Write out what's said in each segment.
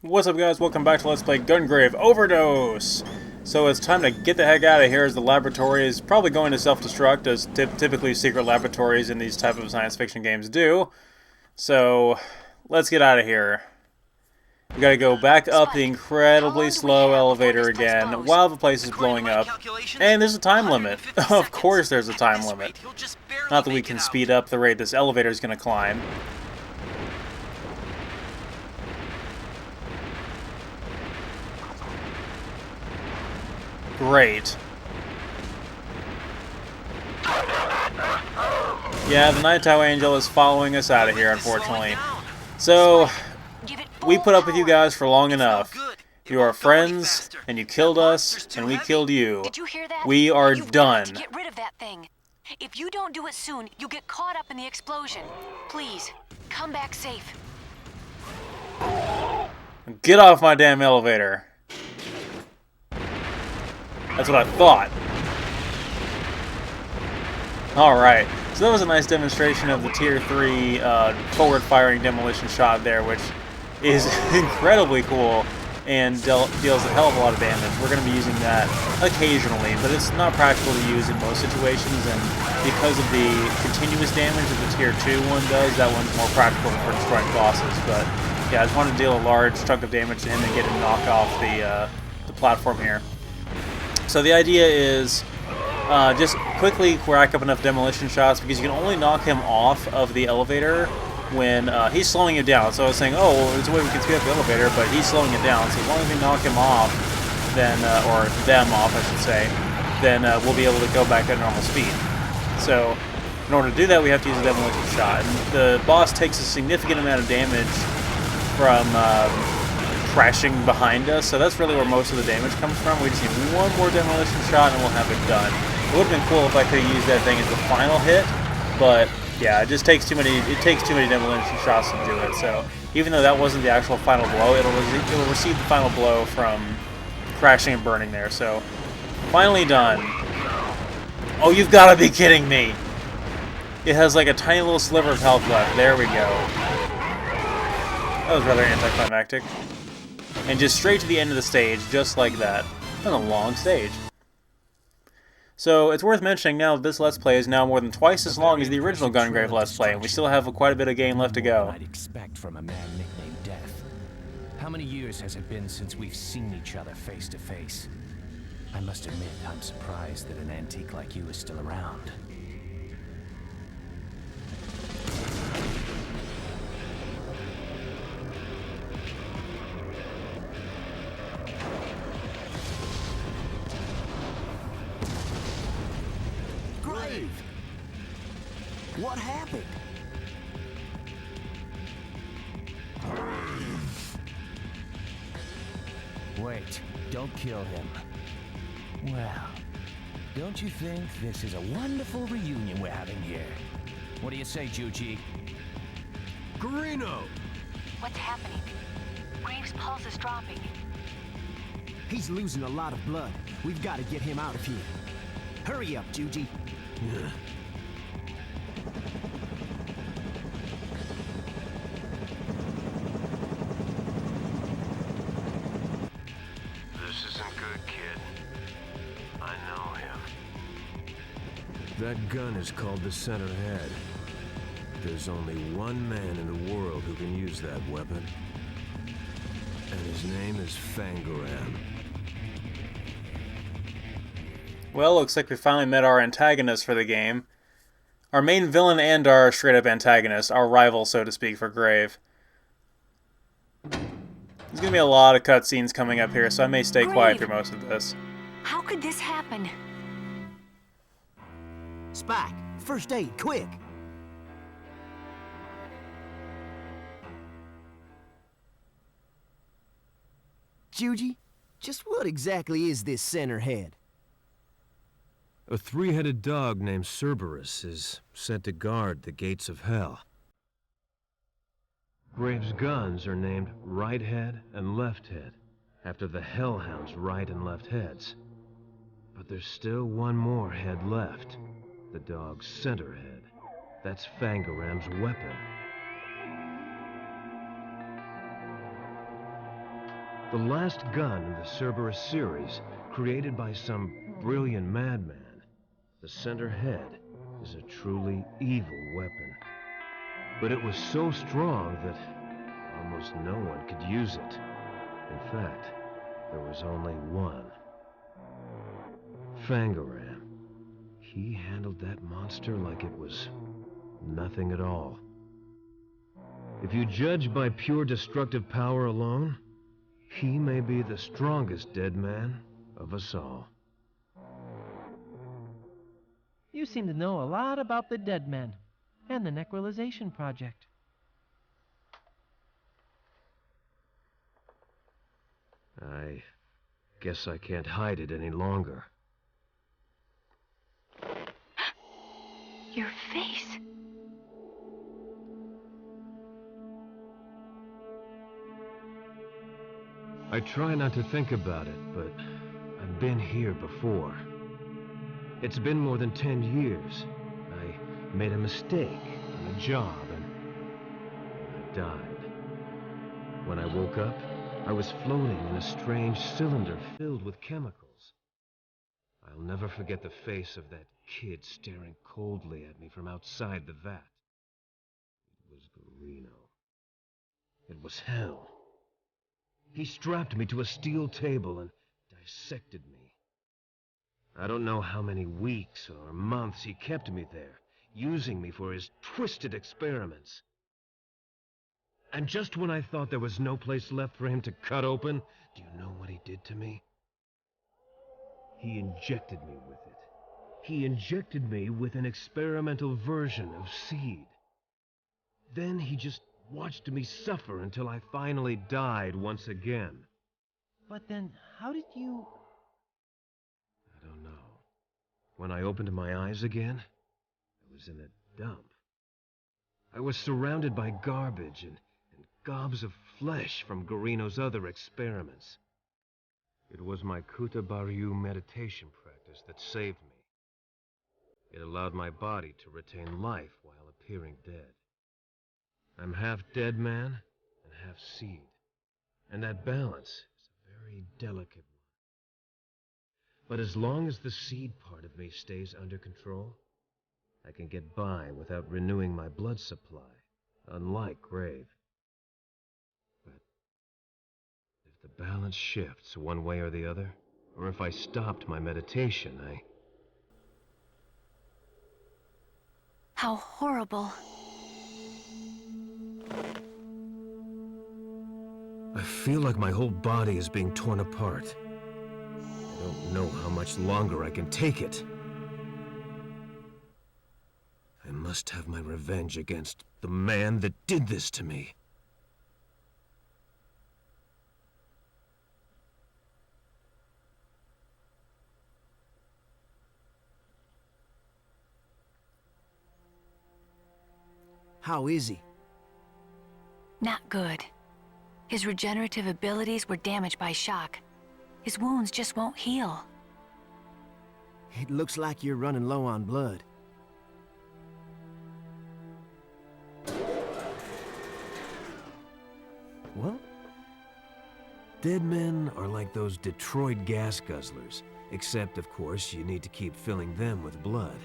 What's up, guys? Welcome back to Let's Play Gungrave Overdose! So it's time to get the heck out of here, as the laboratory is probably going to self-destruct, as typically secret laboratories in these type of science fiction games do. So, let's get out of here. We gotta go back up the incredibly slow elevator again, while the place is blowing up. And there's a time limit. Of course there's a time limit. Not that we can speed up the rate this elevator is gonna climb. Great. Yeah, the Night Tower Angel is following us out of here, unfortunately. So, we put up with you guys for long enough. You are friends, and you killed us, and we killed you. We are done. Get rid of that thing. If you don't do it soon, you'll get caught up in the explosion. Please, come back safe. Get off my damn elevator. That's what I thought. Alright, so that was a nice demonstration of the Tier 3 forward-firing demolition shot there, which is incredibly cool and deals a hell of a lot of damage. We're going to be using that occasionally, but it's not practical to use in most situations, and because of the continuous damage that the Tier 2 one does, that one's more practical for destroying bosses. But yeah, I just wanted to deal a large chunk of damage to him and get him knocked off the platform here. So the idea is just quickly rack up enough demolition shots, because you can only knock him off of the elevator when he's slowing you down. So I was saying, oh, well, there's a way we can speed up the elevator, but he's slowing it down. So as long as we knock him off, then, or them off, I should say, then we'll be able to go back at normal speed. So in order to do that, we have to use a demolition shot. And the boss takes a significant amount of damage from crashing behind us, so that's really where most of the damage comes from. We just need one more demolition shot and we'll have it done. It would have been cool if I could have used that thing as the final hit, but yeah, it just takes too many demolition shots to do it. So even though that wasn't the actual final blow, it'll receive the final blow from crashing and burning there. So finally done. Oh, you've got to be kidding me! It has like a tiny little sliver of health left. There we go. That was rather anticlimactic. And just straight to the end of the stage, just like that. That's a long stage. So, it's worth mentioning now that this Let's Play is now more than twice as long as the original Gungrave Let's Play, and we still have quite a bit of game left to go. I'd expect from a man nicknamed Death. How many years has it been since we've seen each other face to face? I must admit, I'm surprised that an antique like you is still around. What happened? Wait, don't kill him. Well, don't you think this is a wonderful reunion we're having here? What do you say, Juji? Carino! What's happening? Graves' pulse is dropping. He's losing a lot of blood. We've got to get him out of here. Hurry up, Juji. That gun is called the Center Head. There's only one man in the world who can use that weapon. And his name is Fangaram. Well, looks like we finally met our antagonist for the game. Our main villain and our straight-up antagonist, our rival, so to speak, for Grave. There's gonna be a lot of cutscenes coming up here, so I may stay quiet through most of this. How could this happen? Spike, first aid, quick! Juji, just what exactly is this Center Head? A three-headed dog named Cerberus is sent to guard the gates of hell. Graves' guns are named Right Head and Left Head, after the Hellhound's right and left heads. But there's still one more head left. The dog's center head. That's Fangaram's weapon. The last gun in the Cerberus series, created by some brilliant madman. The center head is a truly evil weapon. But it was so strong that almost no one could use it. In fact, there was only one. Fangaram. He handled that monster like it was nothing at all. If you judge by pure destructive power alone, he may be the strongest dead man of us all. You seem to know a lot about the dead men and the Necrolization Project. I guess I can't hide it any longer. Your face. I try not to think about it, but I've been here before. It's been more than 10 years. I made a mistake on a job and I died. When I woke up, I was floating in a strange cylinder filled with chemicals. I'll never forget the face of that kid staring coldly at me from outside the vat. It was Gurino. It was hell. He strapped me to a steel table and dissected me. I don't know how many weeks or months he kept me there, using me for his twisted experiments. And just when I thought there was no place left for him to cut open, do you know what he did to me? He injected me with it. He injected me with an experimental version of seed. Then he just watched me suffer until I finally died once again. But then, how did you... I don't know. When I opened my eyes again, I was in a dump. I was surrounded by garbage and gobs of flesh from Gurino's other experiments. It was my Kuta Baryu meditation practice that saved me. It allowed my body to retain life while appearing dead. I'm half dead man and half seed. And that balance is a very delicate one. But as long as the seed part of me stays under control, I can get by without renewing my blood supply, unlike Grave. But if the balance shifts one way or the other, or if I stopped my meditation, How horrible. I feel like my whole body is being torn apart. I don't know how much longer I can take it. I must have my revenge against the man that did this to me. How is he? Not good. His regenerative abilities were damaged by shock. His wounds just won't heal. It looks like you're running low on blood. Well, dead men are like those Detroit gas guzzlers, except, of course, you need to keep filling them with blood,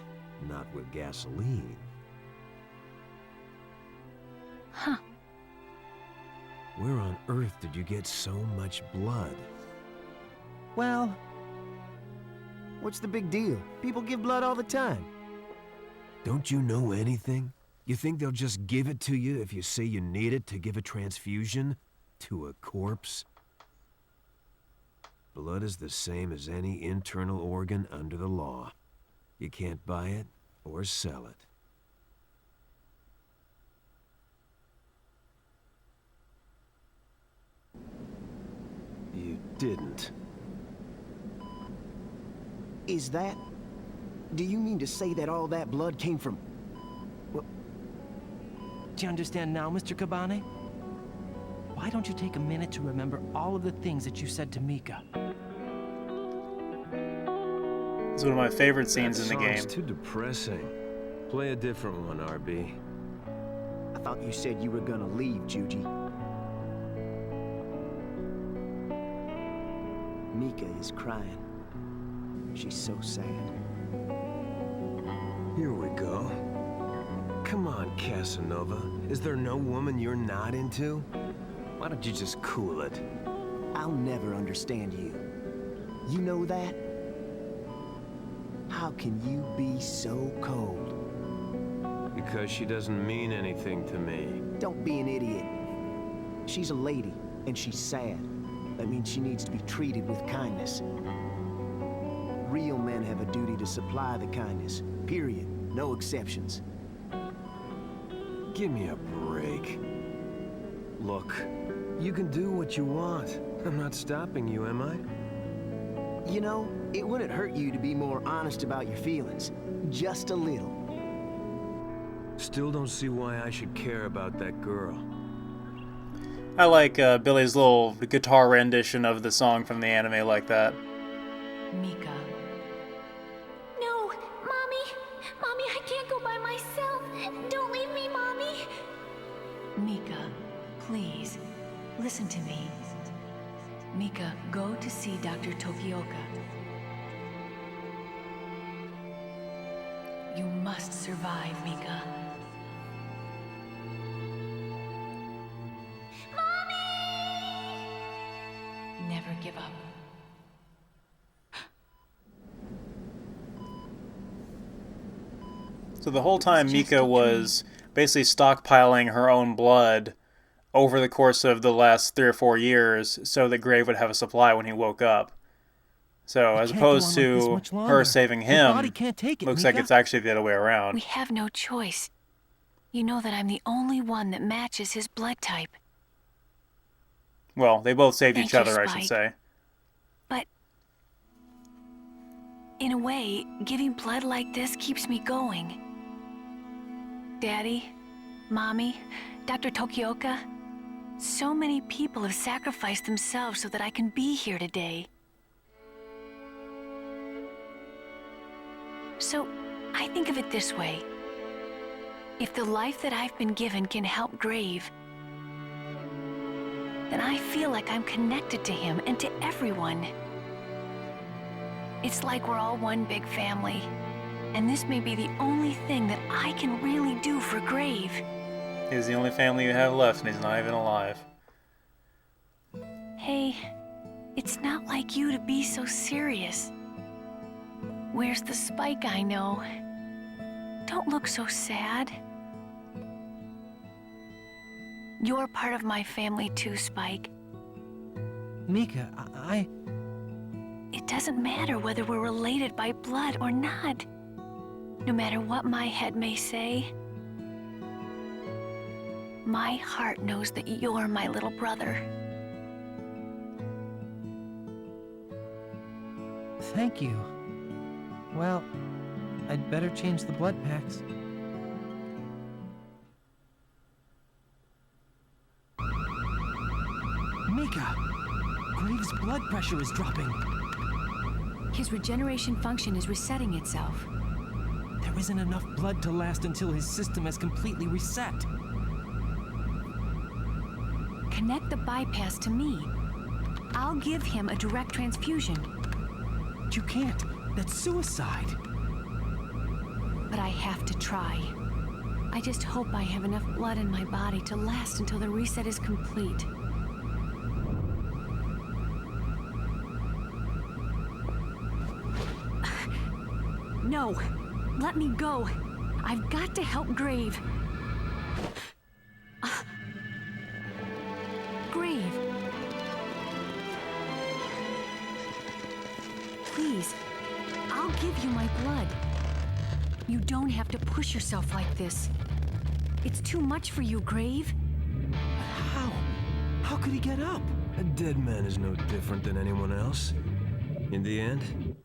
not with gasoline. Huh. Where on earth did you get so much blood? Well, what's the big deal? People give blood all the time. Don't you know anything? You think they'll just give it to you if you say you need it to give a transfusion to a corpse? Blood is the same as any internal organ under the law. You can't buy it or sell it. You didn't. Is that... Do you mean to say that all that blood came from... Do you understand now, Mr. Kabane? Why don't you take a minute to remember all of the things that you said to Mika? It's one of my favorite scenes in the game. It's too depressing. Play a different one, RB. 'I thought you said you were gonna leave, Juji. Mika is crying. She's so sad. Here we go. Come on, Casanova. Is there no woman you're not into? Why don't you just cool it? I'll never understand you. You know that? How can you be so cold? Because she doesn't mean anything to me. Don't be an idiot. She's a lady, and she's sad. That means she needs to be treated with kindness. Real men have a duty to supply the kindness. Period. No exceptions. Give me a break. Look, you can do what you want. I'm not stopping you, am I? You know, it wouldn't hurt you to be more honest about your feelings. Just a little. Still don't see why I should care about that girl. I like Billy's little guitar rendition of the song from the anime like that. Mika. No, Mommy! Mommy, I can't go by myself! Don't leave me, Mommy! Mika, please, listen to me. Mika, go to see Dr. Tokioka. You must survive, Mika. Never give up. So the whole time Mika was basically stockpiling her own blood over the course of the last 3 or 4 years so that Grave would have a supply when he woke up. So as opposed to her saving him, looks like it's actually the other way around. We have no choice. You know that I'm the only one that matches his blood type. Well, they both saved each Thank you, other, I should Spike. say. But in a way, giving blood like this keeps me going. Daddy, Mommy, Dr. Tokioka, so many people have sacrificed themselves so that I can be here today. So, I think of it this way. If the life that I've been given can help Grave, then I feel like I'm connected to him and to everyone. It's like we're all one big family, and this may be the only thing that I can really do for Grave. He's the only family you have left, and he's not even alive. Hey, it's not like you to be so serious. Where's the Spike I know? Don't look so sad. You're part of my family too, Spike. Mika, It doesn't matter whether we're related by blood or not. No matter what my head may say, my heart knows that you're my little brother. Thank you. Well, I'd better change the blood packs. Mika! Graves' blood pressure is dropping. His regeneration function is resetting itself. There isn't enough blood to last until his system has completely reset. Connect the bypass to me. I'll give him a direct transfusion. You can't. That's suicide. But I have to try. I just hope I have enough blood in my body to last until the reset is complete. No! Let me go! I've got to help Grave. Grave! Please, I'll give you my blood. You don't have to push yourself like this. It's too much for you, Grave. How? How could he get up? A dead man is no different than anyone else. In the end,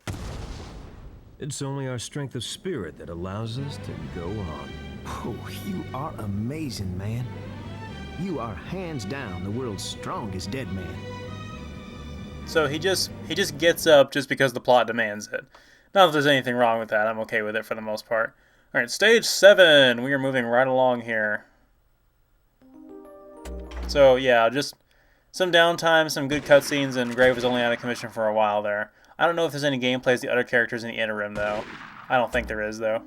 it's only our strength of spirit that allows us to go on. Oh, you are amazing, man. You are hands down the world's strongest dead man. So he just gets up just because the plot demands it. Not that there's anything wrong with that. I'm okay with it for the most part. All right, stage 7. We are moving right along here. So yeah, just some downtime, some good cutscenes, and Grave was only out of commission for a while there. I don't know if there's any gameplay as the other characters in the interim, though. I don't think there is, though.